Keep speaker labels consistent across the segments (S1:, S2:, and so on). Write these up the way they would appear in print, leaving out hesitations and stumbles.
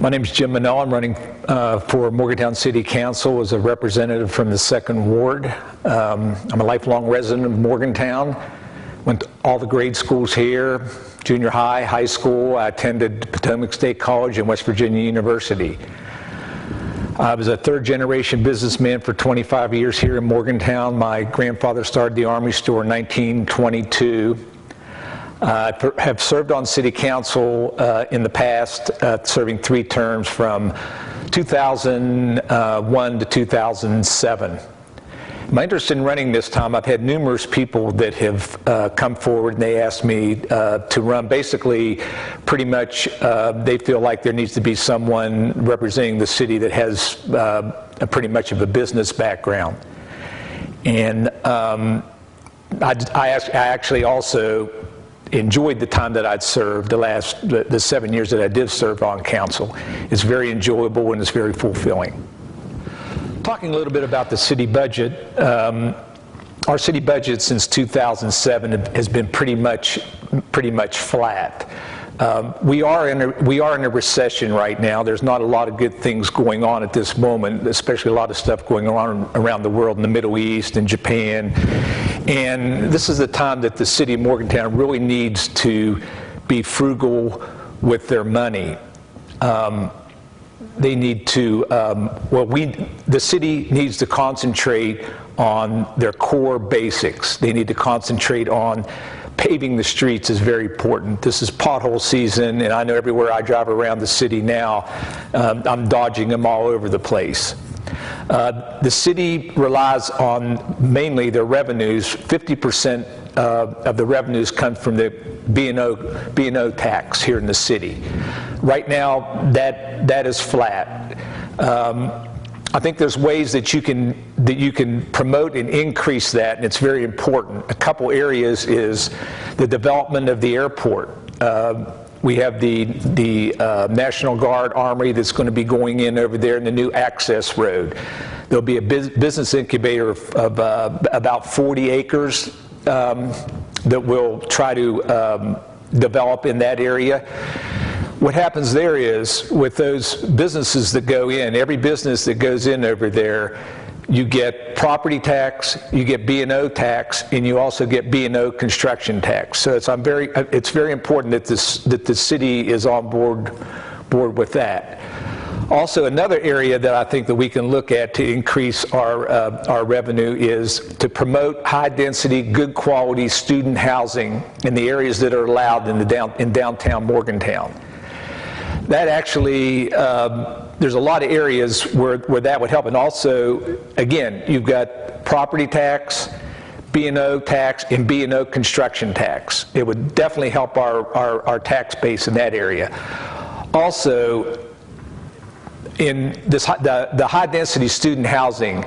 S1: My name is Jim Manilla. I'm running for Morgantown City Council as a representative from the 2nd Ward. I'm a lifelong resident of Morgantown. Went to all the grade schools here, junior high, high school. I attended Potomac State College and West Virginia University. I was a third-generation businessman for 25 years here in Morgantown. My grandfather started the Army store in 1922. I have served on City Council in the past, serving 3 terms from 2001 to 2007. My interest in running this time, I've had numerous people that have come forward and they asked me to run. Basically, pretty much they feel like there needs to be someone representing the city that has pretty much of a business background. And I actually also enjoyed the time that I'd served, the 7 years that I did serve on council. It's very enjoyable and it's very fulfilling. Talking a little bit about the city budget, our city budget since 2007 has been pretty much flat. We are in a recession right now. There's not a lot of good things going on at this moment, especially a lot of stuff going on around the world in the Middle East and Japan. And this is the time that the city of Morgantown really needs to be frugal with their money. They need to, the city needs to concentrate on their core basics. They need to concentrate on paving the streets is very important. This is pothole season, and I know everywhere I drive around the city now, I'm dodging them all over the place. The city relies on mainly their revenues. 50% of the revenues come from the B&O tax here in the city. Right now, that is flat. I think there's ways that you can promote and increase that, and it's very important. A couple areas is the development of the airport. We have the National Guard Armory that's going to be going in over there in the new access road. There'll be a business incubator of about 40 acres that we'll try to develop in that area. What happens there is, with those businesses that go in, every business that goes in over there, you get property tax, you get B&O tax, and you also get B&O construction tax. So it's very important that the city is on board with that. Also, another area that I think that we can look at to increase our revenue is to promote high-density, good-quality student housing in the areas that are allowed in downtown Morgantown. That actually, there's a lot of areas where that would help. And also, again, you've got property tax, B&O tax, and B&O construction tax. It would definitely help our tax base in that area. Also, in this, the high-density student housing,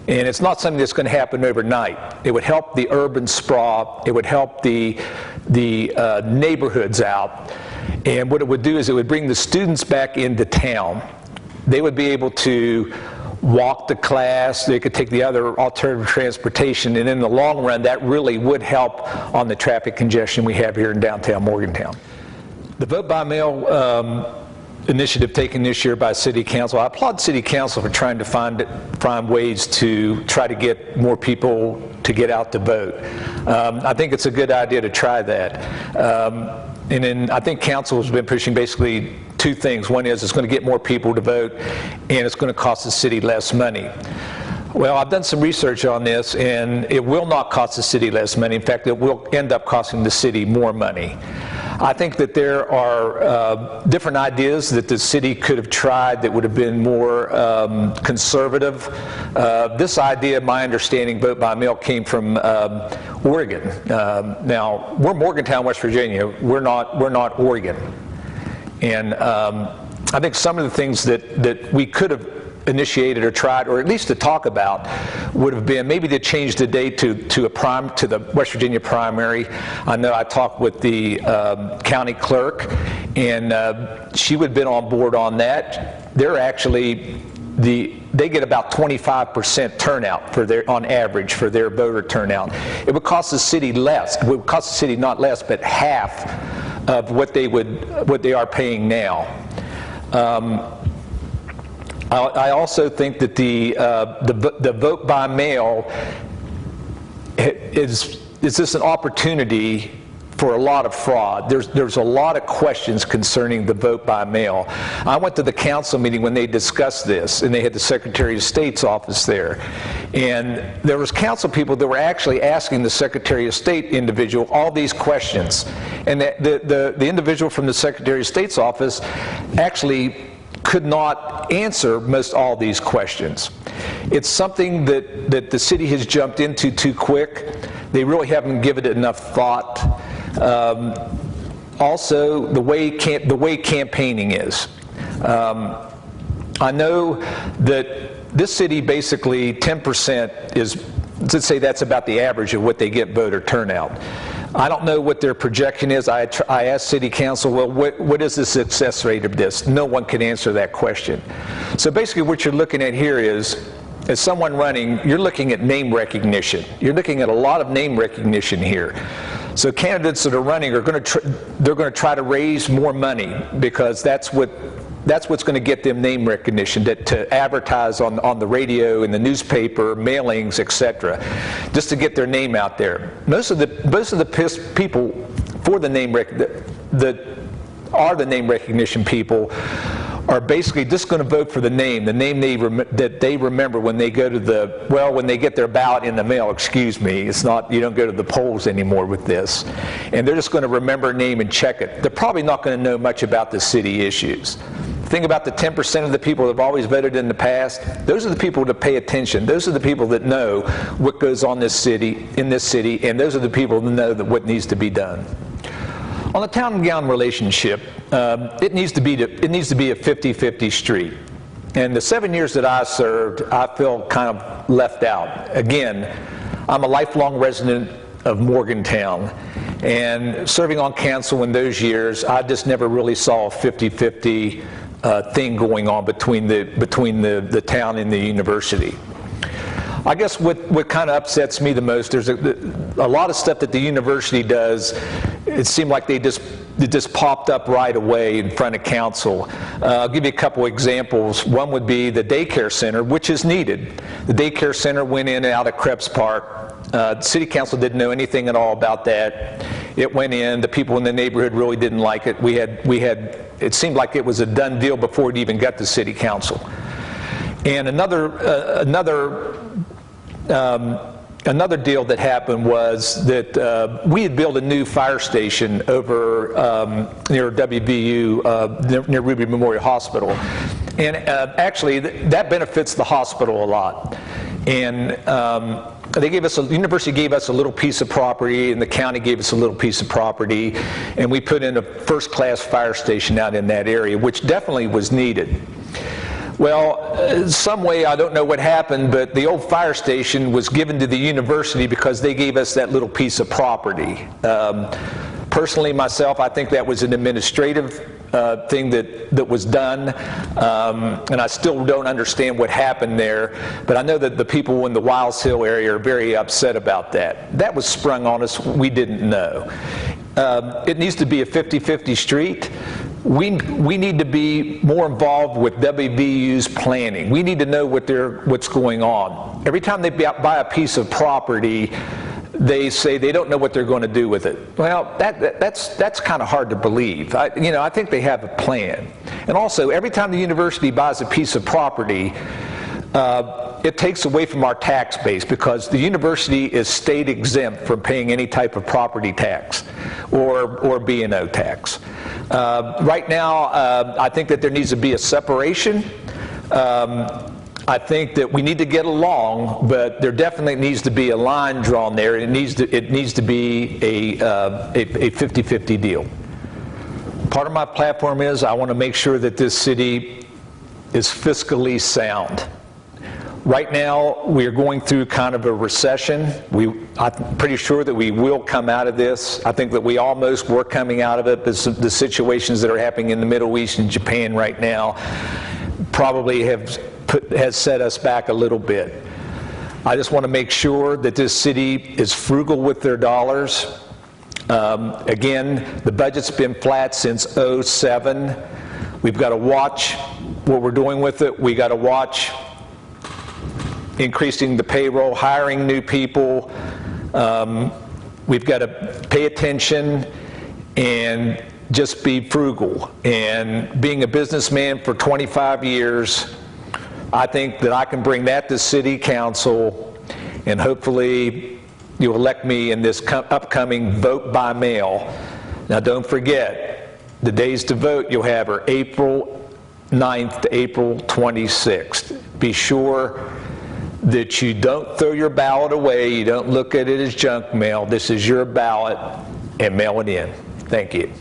S1: and it's not something that's going to happen overnight. It would help the urban sprawl. It would help the neighborhoods out. And what it would do is it would bring the students back into town. They would be able to walk to class. They could take the other alternative transportation. And in the long run, that really would help on the traffic congestion we have here in downtown Morgantown. The vote by mail initiative taken this year by City Council, I applaud City Council for trying to find ways to try to get more people to get out to vote. I think it's a good idea to try that. And then I think council has been pushing basically 2 things. One is it's going to get more people to vote, and it's going to cost the city less money. Well, I've done some research on this, and it will not cost the city less money. In fact, it will end up costing the city more money. I think that there are different ideas that the city could have tried that would have been more conservative. This idea, my understanding, vote by mail, came from Oregon. Now, we're Morgantown, West Virginia. We're not Oregon. And I think some of the things that we could have initiated or tried, or at least to talk about, would have been maybe to change the date to the West Virginia primary. I know I talked with the county clerk, and she would have been on board on that. They're actually they get about 25% turnout on average for their voter turnout. It would cost the city less. It would cost the city not less, but half of what they are paying now. I also think that the vote by mail is just an opportunity for a lot of fraud. There's a lot of questions concerning the vote by mail. I went to the council meeting when they discussed this, and they had the Secretary of State's office there. And there was council people that were actually asking the Secretary of State individual all these questions. And the individual from the Secretary of State's office actually could not answer most all these questions. It's something that the city has jumped into too quick. They really haven't given it enough thought. Also, the way campaigning is. I know that this city basically 10% is, let's say that's about the average of what they get voter turnout. I don't know what their projection is. I asked City Council, well, what is the success rate of this? No one can answer that question. So basically what you're looking at here is, as someone running, you're looking at name recognition. You're looking at a lot of name recognition here. So candidates that are running are going to try to raise more money because that's what's going to get them name recognition, to advertise on the radio, in the newspaper, mailings, etc., just to get their name out there. Most of the people for the name that are the name recognition people are basically just going to vote for the name that they remember when they go to when they get their ballot in the mail, excuse me. It's not, you don't go to the polls anymore with this. And they're just going to remember a name and check it. They're probably not going to know much about the city issues. Think about the 10% of the people that have always voted in the past. Those are the people that pay attention. Those are the people that know what goes on in this city, and those are the people that know what needs to be done. On the town and gown relationship, it needs to be a 50-50 street. And the 7 years that I served, I feel kind of left out. Again, I'm a lifelong resident of Morgantown, and serving on council in those years, I just never really saw a 50-50 thing going on between the town and the university. I guess what kind of upsets me the most, there's a lot of stuff that the university does. It seemed like it just popped up right away in front of council. I'll give you a couple examples. One would be the daycare center, which is needed. The daycare center went in and out of Krebs Park. The city council didn't know anything at all about that. It went in. The people in the neighborhood really didn't like it. It seemed like it was a done deal before it even got to city council. And another deal that happened was that we had built a new fire station over near WVU, near Ruby Memorial Hospital. And actually, that benefits the hospital a lot. And the university gave us a little piece of property, and the county gave us a little piece of property, and we put in a first-class fire station out in that area, which definitely was needed. Well, some way, I don't know what happened, but the old fire station was given to the university because they gave us that little piece of property. Personally, myself, I think that was an administrative thing that was done, and I still don't understand what happened there, but I know that the people in the Wiles Hill area are very upset about that. That was sprung on us. We didn't know. It needs to be a 50-50 street. We need to be more involved with WVU's planning. We need to know what's going on. Every time they buy a piece of property, they say they don't know what they're going to do with it. Well, that's kind of hard to believe. I think they have a plan. And also, every time the university buys a piece of property, it takes away from our tax base because the university is state exempt from paying any type of property tax or B&O tax. Right now, I think that there needs to be a separation. I think that we need to get along, but there definitely needs to be a line drawn there. It needs to be a 50-50 deal. Part of my platform is I want to make sure that this city is fiscally sound. Right now, we are going through kind of a recession. I'm pretty sure that we will come out of this. I think that we almost were coming out of it, but the situations that are happening in the Middle East and Japan right now probably has set us back a little bit. I just want to make sure that this city is frugal with their dollars. Again, the budget's been flat since '07. We've got to watch what we're doing with it. We got to watch increasing the payroll, hiring new people. We've got to pay attention and just be frugal. And being a businessman for 25 years, I think that I can bring that to City Council, and hopefully you'll elect me in this upcoming vote by mail. Now don't forget, the days to vote you'll have are April 9th to April 26th. Be sure that you don't throw your ballot away, you don't look at it as junk mail. This is your ballot, and mail it in. Thank you.